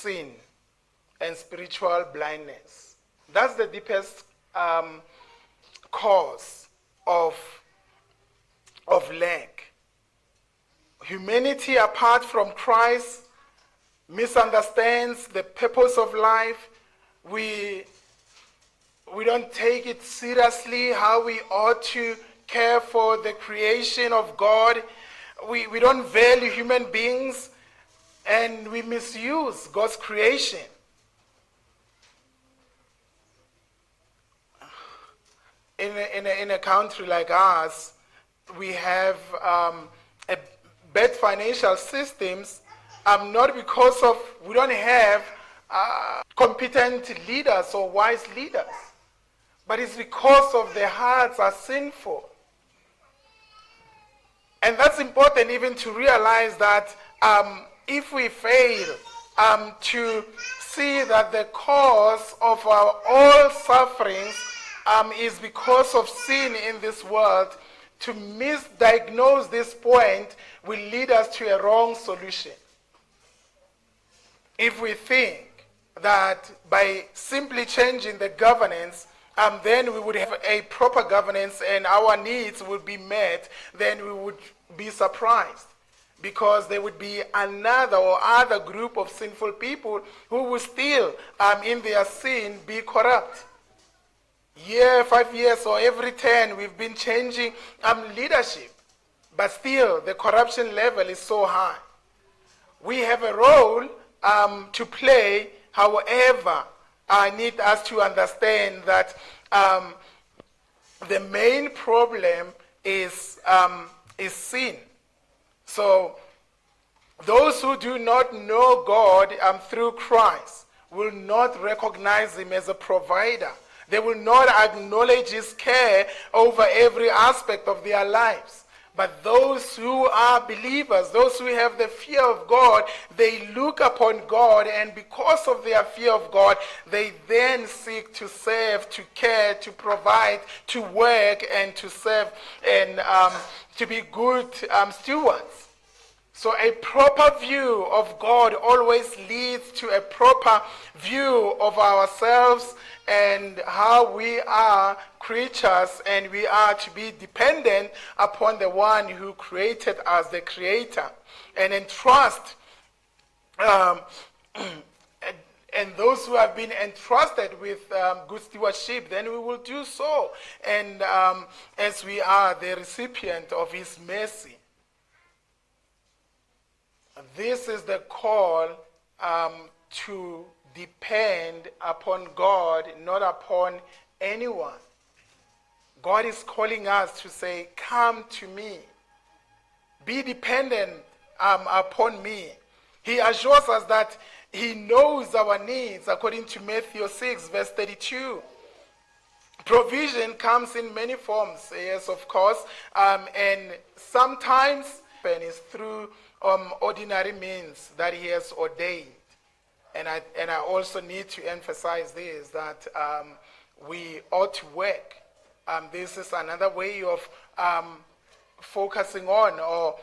sin and spiritual blindness. That's the deepest cause of lack. Humanity apart from Christ misunderstands the purpose of life. We don't take it seriously how we ought to care for the creation of God. We don't value human beings, and we misuse God's creation. In a country like ours, we have bad financial systems, not because of we don't have competent leaders or wise leaders, but it's because of their hearts are sinful. And that's important even to realize that if we fail to see that the cause of our all sufferings is because of sin in this world, to misdiagnose this point will lead us to a wrong solution. If we think that by simply changing the governance, then we would have a proper governance and our needs would be met, then we would be surprised, because there would be another or other group of sinful people who will still, in their sin, be corrupt. Year, 5 years, or every 10, we've been changing leadership, but still the corruption level is so high. We have a role to play. However, I need us to understand that the main problem is sin. So those who do not know God through Christ will not recognize him as a provider. They will not acknowledge his care over every aspect of their lives. But those who are believers, those who have the fear of God, they look upon God, and because of their fear of God, they then seek to serve, to care, to provide, to work, and to serve, and to be good stewards. So a proper view of God always leads to a proper view of ourselves and how we are creatures, and we are to be dependent upon the one who created us, the creator, and entrust and those who have been entrusted with good stewardship, then we will do so, and as we are the recipient of his mercy. This is the call to depend upon God, not upon anyone. God is calling us to say, come to me. Be dependent upon me. He assures us that he knows our needs, according to Matthew 6, verse 32. Provision comes in many forms, yes, of course, and sometimes it's through ordinary means that he has ordained. And I also need to emphasize this, that we ought to work. This is another way of focusing on or